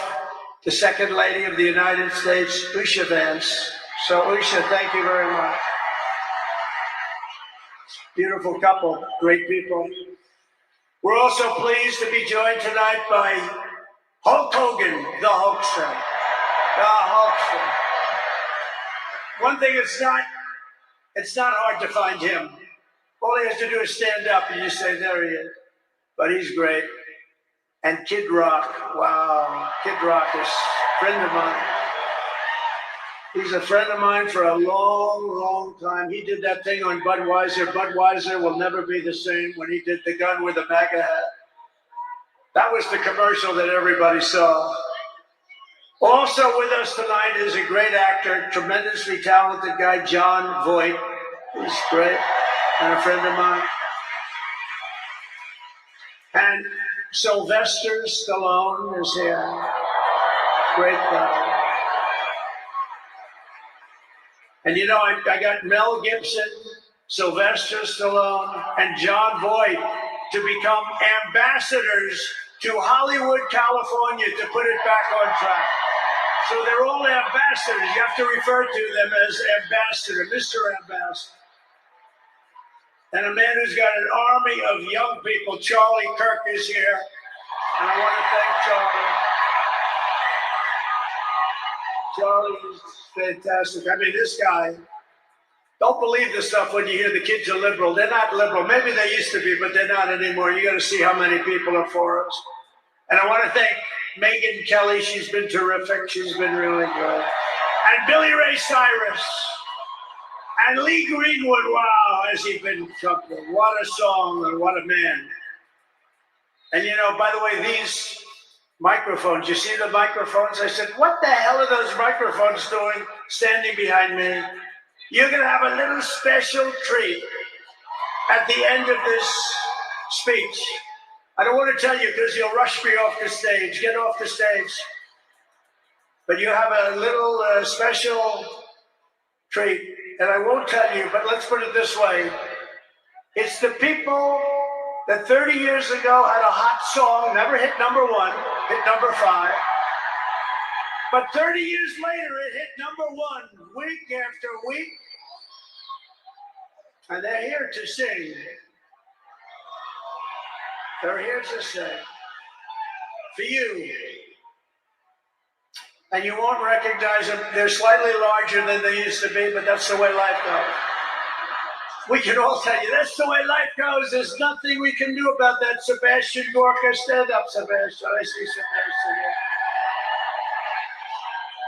the Second Lady of the United States, Usha Vance. So Usha, thank you very much. Beautiful couple, great people. We're also pleased to be joined tonight by Hulk Hogan, the Hulkster. The Hulkster. One thing, it's not hard to find him. All he has to do is stand up and you say, there he is. But he's great. And Kid Rock, wow, Kid Rock is a friend of mine. He's a friend of mine for a long, long time. He did that thing on Budweiser. Budweiser will never be the same when he did the gun with the MAGA hat. That was the commercial that everybody saw. Also with us tonight is a great actor, tremendously talented guy, Jon Voight. He's great, and a friend of mine. And Sylvester Stallone is here. Great guy. And you know, I got Mel Gibson, Sylvester Stallone, and Jon Voight to become ambassadors to Hollywood, California, to put it back on track. So they're all ambassadors. You have to refer to them as ambassador, Mr. Ambassador. And a man who's got an army of young people, Charlie Kirk, is here. And I want to thank Charlie. Charlie is fantastic. I mean, this guy, don't believe this stuff when you hear the kids are liberal. They're not liberal. Maybe they used to be, but they're not anymore. You got to see how many people are for us. And I want to thank Megyn Kelly. She's been terrific. She's been really good. And Billy Ray Cyrus. And Lee Greenwood. Wow, has he been something. What a song and what a man. And you know, by the way, these microphones, you see the microphones? I said, what the hell are those microphones doing standing behind me? You're going to have a little special treat at the end of this speech. I don't want to tell you because you'll rush me off the stage. Get off the stage. But you have a little special treat, and I won't tell you, but let's put it this way. It's the people that 30 years ago had a hot song, never hit number 1, hit number 5. But 30 years later, it hit number 1 week after week. And they're here to sing. They're here to sing for you. And you won't recognize them. They're slightly larger than they used to be, but that's the way life goes. We can all tell you, that's the way life goes. There's nothing we can do about that. Sebastian Gorka, stand up, Sebastian. I see Sebastian here.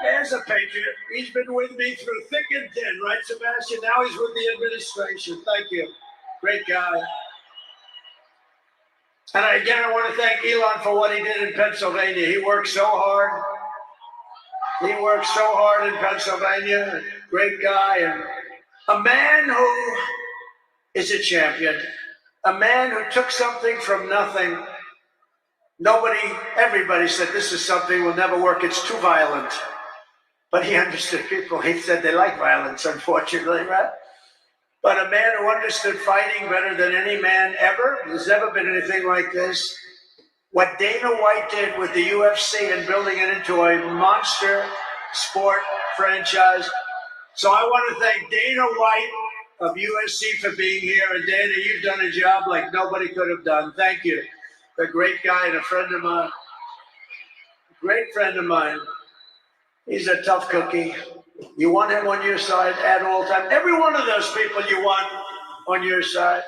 There's a patriot. He's been with me through thick and thin, right, Sebastian? Now he's with the administration. Thank you. Great guy. And again, I want to thank Elon for what he did in Pennsylvania. He worked so hard. He worked so hard in Pennsylvania. Great guy. And a man who is a champion. A man who took something from nothing. Everybody said, this is something will never work. It's too violent. But he understood people. He said they like violence, unfortunately, right? But a man who understood fighting better than any man ever. There's never been anything like this. What Dana White did with the UFC and building it into a monster sport franchise. So I want to thank Dana White of USC for being here. And Dana, you've done a job like nobody could have done. Thank you. A great guy and a friend of mine. Great friend of mine. He's a tough cookie. You want him on your side at all times. Every one of those people you want on your side.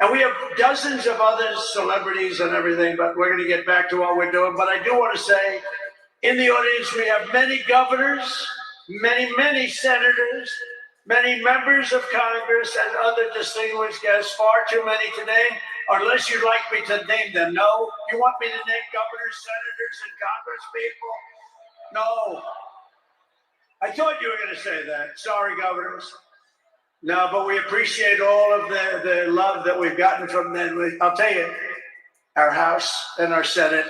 And we have dozens of other celebrities and everything, but we're going to get back to what we're doing. But I do want to say, in the audience, we have many governors, many senators, many members of Congress, and other distinguished guests. Far too many to name, unless you'd like me to name them. No? You want me to name governors, senators, and Congress people? No. I thought you were going to say that. Sorry, governors. No, but we appreciate all of the love that we've gotten from them. I'll tell you, our House and our Senate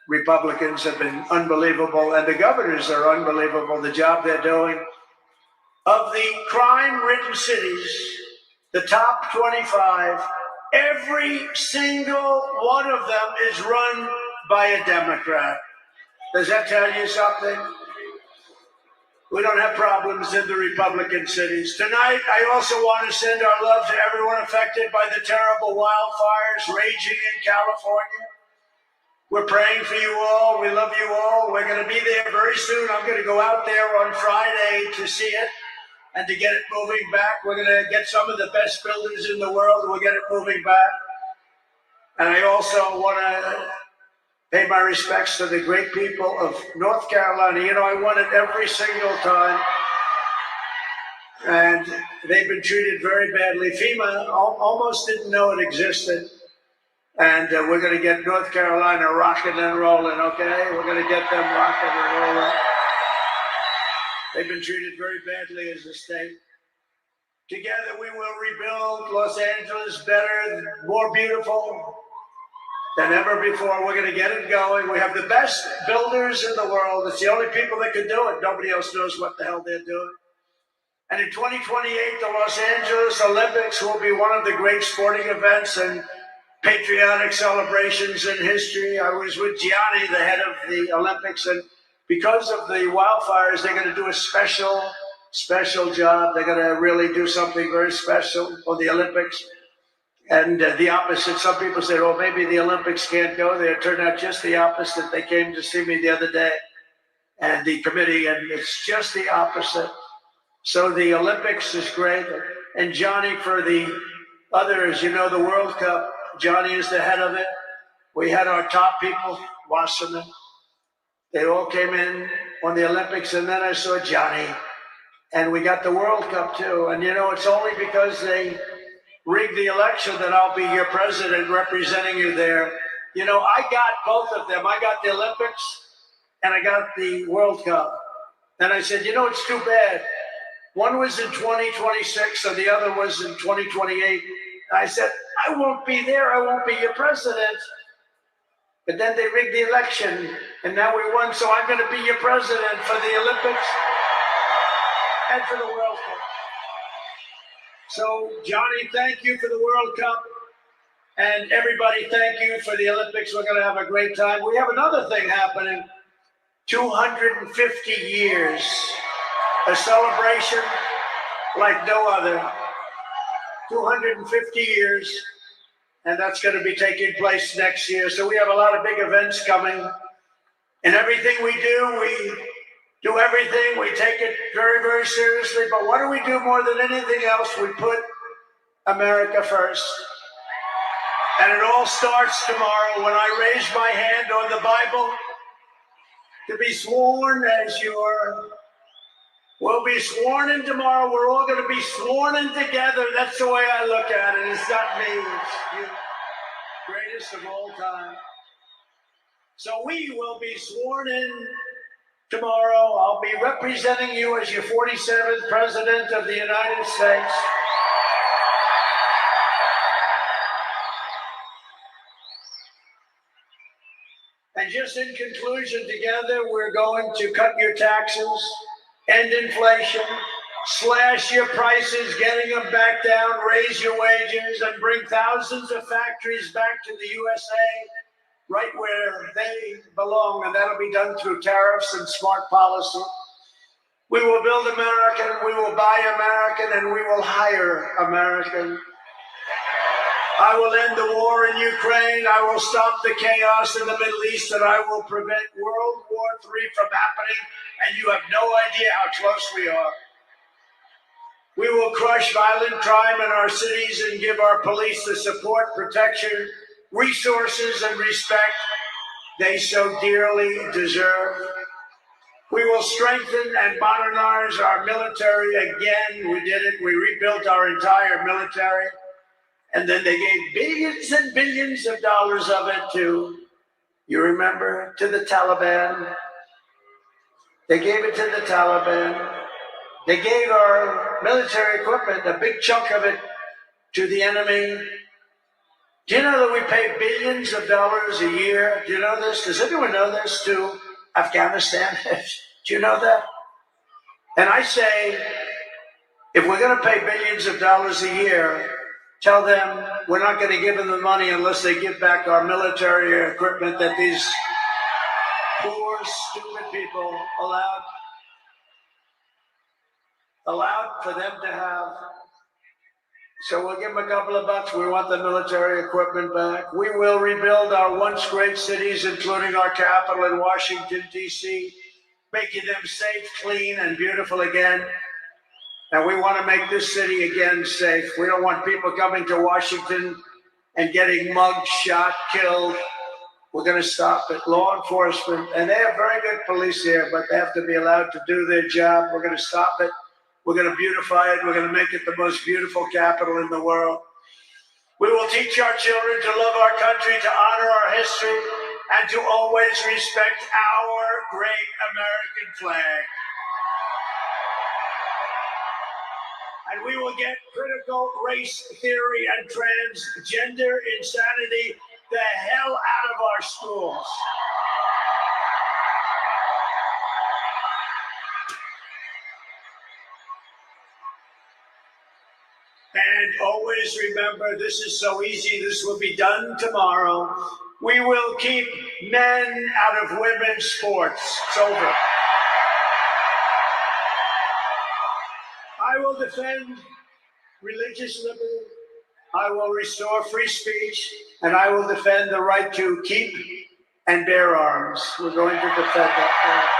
Republicans have been unbelievable, and the governors are unbelievable, the job they're doing. Of the crime-ridden cities, the top 25, every single one of them is run by a Democrat. Does that tell you something? We don't have problems in the Republican cities. Tonight, I also want to send our love to everyone affected by the terrible wildfires raging in California. We're praying for you all. We love you all. We're going to be there very soon. I'm going to go out there on Friday to see it and to get it moving back. We're going to get some of the best builders in the world. We'll get it moving back. And I also want to pay my respects to the great people of North Carolina. You know, I won it every single time. and they've been treated very badly. FEMA almost didn't know it existed. And we're going to get North Carolina rocking and rolling, okay? We're going to get them rocking and rolling. They've been treated very badly as a state. Together we will rebuild Los Angeles better, more beautiful than ever before. We're going to get it going. We have the best builders in the world. It's the only people that can do it. Nobody else knows what the hell they're doing. And in 2028, the Los Angeles Olympics will be one of the great sporting events and patriotic celebrations in history. I was with Gianni, the head of the Olympics, and because of the wildfires, they're going to do a special job. They're going to really do something very special for the Olympics. And the opposite, some people said, oh, maybe the Olympics can't go there. It turned out just the opposite. They came to see me the other day, and the committee, and it's just the opposite. So the Olympics is great. And Johnny, for the others, you know, the World Cup, Johnny is the head of it. We had our top people, Wasserman. They all came in on the Olympics, and then I saw Johnny. And we got the World Cup too. And you know, it's only because they rigged the election that I'll be your president representing you there. You know, I got both of them. I got the Olympics and I got the World Cup. And I said, you know, it's too bad. One was in 2026 and the other was in 2028. I said, I won't be there. I won't be your president. But then they rigged the election, and now we won. So I'm going to be your president for the Olympics and for the World Cup. So, Johnny, thank you for the World Cup. And everybody, thank you for the Olympics. We're going to have a great time. We have another thing happening. 250 years. A celebration like no other. 250 years, and that's going to be taking place next year. So we have a lot of big events coming, and everything we do everything. We take it very, very seriously. But what do we do more than anything else? We put America first. And it all starts tomorrow when I raise my hand on the Bible to be sworn as your. We'll be sworn in tomorrow. We're all going to be sworn in together. That's the way I look at it. It's not me. It's you. Greatest of all time. So we will be sworn in tomorrow. I'll be representing you as your 47th President of the United States. And just in conclusion, together, we're going to cut your taxes, end inflation, slash your prices, getting them back down, raise your wages, and bring thousands of factories back to the USA, right where they belong. And that'll be done through tariffs and smart policy. We will build American, we will buy American, and we will hire American. I will end the war in Ukraine. I will stop the chaos in the Middle East, and I will prevent World War III from happening. And you have no idea how close we are. We will crush violent crime in our cities and give our police the support, protection, resources, and respect they so dearly deserve. We will strengthen and modernize our military again. We did it. We rebuilt our entire military. And then they gave billions and billions of dollars of it to, you remember, to the Taliban. They gave it to the Taliban. They gave our military equipment, a big chunk of it, to the enemy. Do you know that we pay billions of dollars a year? Do you know this? Does anyone know this? To Afghanistan? Do you know that? And I say, if we're going to pay billions of dollars a year, tell them we're not going to give them the money unless they give back our military equipment that these poor, stupid people allowed for them to have. So we'll give them a couple of bucks. We want the military equipment back. We will rebuild our once great cities, including our capital in Washington, D.C., making them safe, clean, and beautiful again. And we want to make this city again safe. We don't want people coming to Washington and getting mugged, shot, killed. We're going to stop it. Law enforcement, and they have very good police here, but they have to be allowed to do their job. We're going to stop it. We're going to beautify it. We're going to make it the most beautiful capital in the world. We will teach our children to love our country, to honor our history, and to always respect our great American flag. And we will get critical race theory and transgender insanity the hell out of our schools. And always remember, this is so easy, this will be done tomorrow. We will keep men out of women's sports. It's over. I will defend religious liberty. I will restore free speech, and I will defend the right to keep and bear arms. We're going to defend that.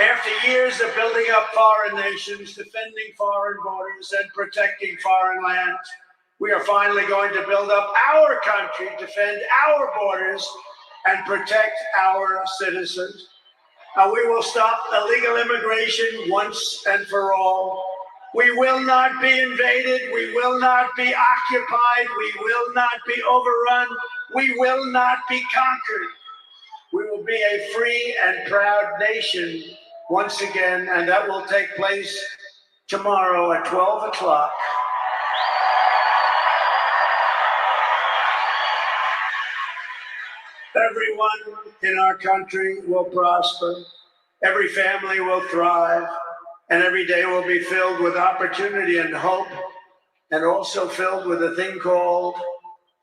After years of building up foreign nations, defending foreign borders, and protecting foreign lands, we are finally going to build up our country, defend our borders, and protect our citizens. We will stop illegal immigration once and for all. We will not be invaded. We will not be occupied. We will not be overrun. We will not be conquered. We will be a free and proud nation once again, and that will take place tomorrow at 12 o'clock. Everyone in our country will prosper, every family will thrive, and every day will be filled with opportunity and hope, and also filled with a thing called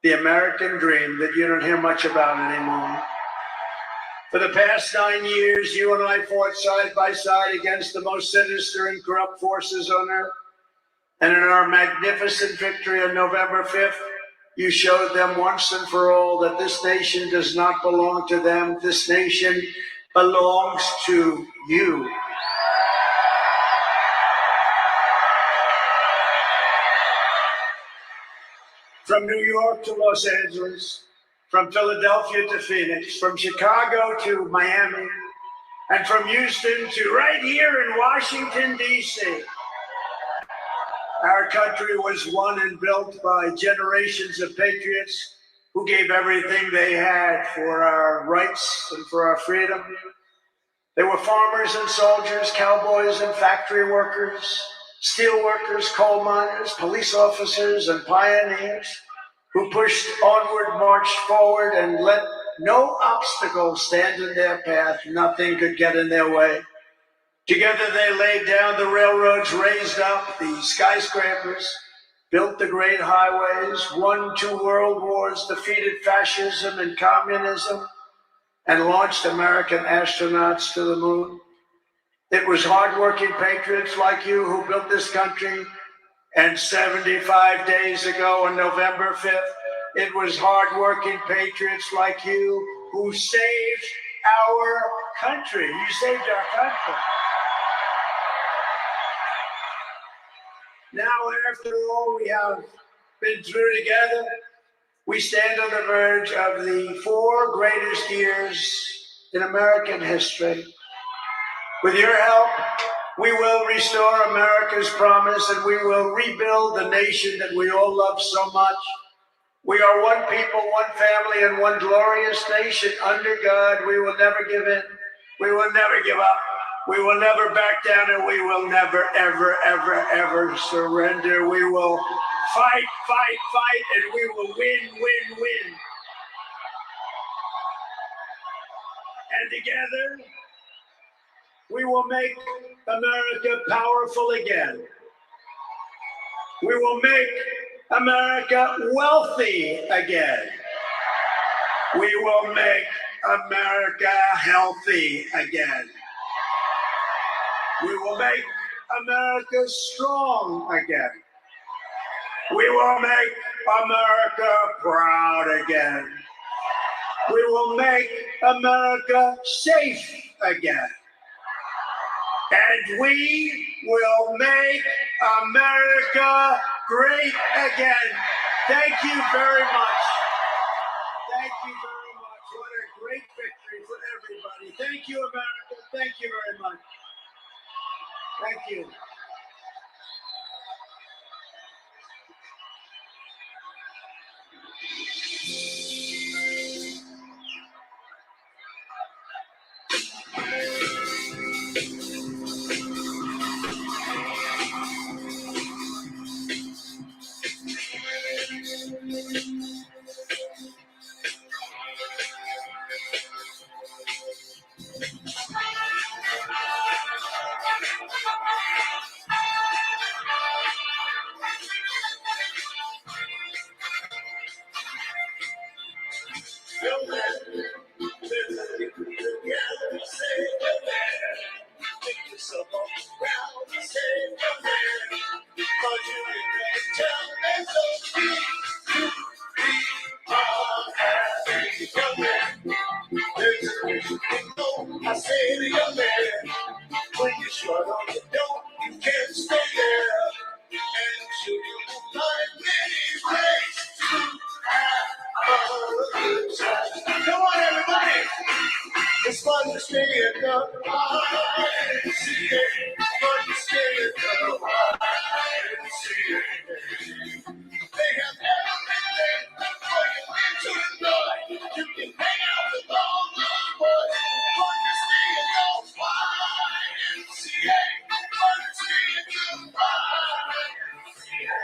the American dream that you don't hear much about anymore. For the past 9 years, you and I fought side by side against the most sinister and corrupt forces on earth. And in our magnificent victory on November 5th, you showed them once and for all that this nation does not belong to them. This nation belongs to you. From New York to Los Angeles, from Philadelphia to Phoenix, from Chicago to Miami, and from Houston to right here in Washington, D.C. Our country was won and built by generations of patriots who gave everything they had for our rights and for our freedom. They were farmers and soldiers, cowboys and factory workers, steel workers, coal miners, police officers, and pioneers who pushed onward, marched forward, and let no obstacle stand in their path. Nothing could get in their way. Together they laid down the railroads, raised up the skyscrapers, built the great highways, won 2 world wars, defeated fascism and communism, and launched American astronauts to the moon. It was hardworking patriots like you who built this country. And 75 days ago on November 5th, it was hardworking patriots like you who saved our country. You saved our country. Now, after all we have been through together, we stand on the verge of the 4 greatest years in American history. With your help, we will restore America's promise, and we will rebuild the nation that we all love so much. We are one people, one family, and one glorious nation under God. We will never give in. We will never give up. We will never back down, and we will never, ever, ever, ever surrender. We will fight, fight, fight, and we will win, win, win. And together, we will make America powerful again. We will make America wealthy again. We will make America healthy again. We will make America strong again. We will make America proud again. We will make America safe again. And we will make America great again. Thank you very much. Thank you very much. What a great victory for everybody. Thank you, America. Thank you very much. Thank you. I say to young man, when you shut on the door, you can't stay there. And should you find many ways to have a good time? Come on, everybody. It's fun to stay at the YMCA. It's fun to stay at the YMCA. They have everything for you to enjoy. You can hang out with all the boys. Fun to stay at the YMCA. Fun to stay at the YMCA.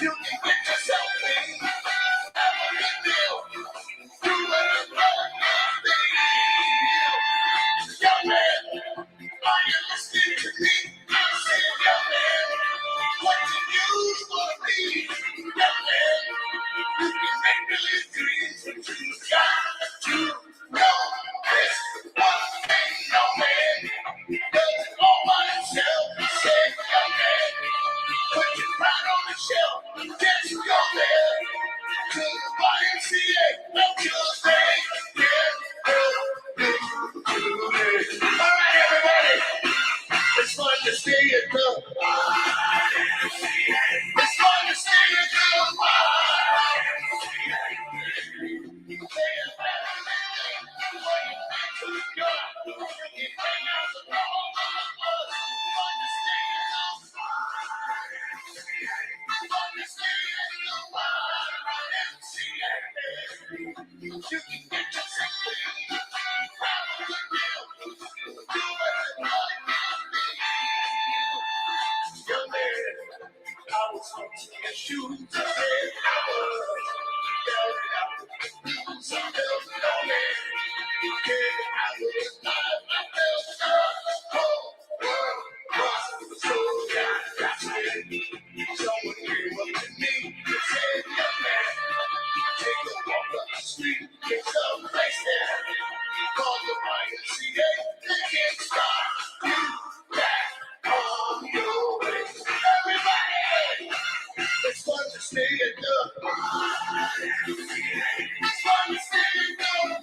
You can get yourself things, have a good deal. Do whatever you feel. Young man, are you listening to me? I say, young man, what you use for me? Young man, you can make believe dreams, but you got to know this one thing, young man. Does it all by himself? I say, young man, put your pride on the shelf. Just go there to the YMCA. Don't you stay here. All right, everybody. It's fun to stay at the YMCA. It's fun to stay at the YMCA. They have everything for you to go. You can hang out with all of us. Fun to stay at the YMCA. Fun to stay at the YMCA. You can get yourself in. Have a good deal. Do whatever young man, I was once in your shoes. I said I was down and out. Some help, no man. Yeah, I was not. I felt the whole world was so goddamn. Someone came up to me and said, young man, take a walk up the street. Get some place there. Call the YMCA. They can't stop you back on your way. Everybody, it's fun to stay at the YMCA. It's fun to stay at the YMCA.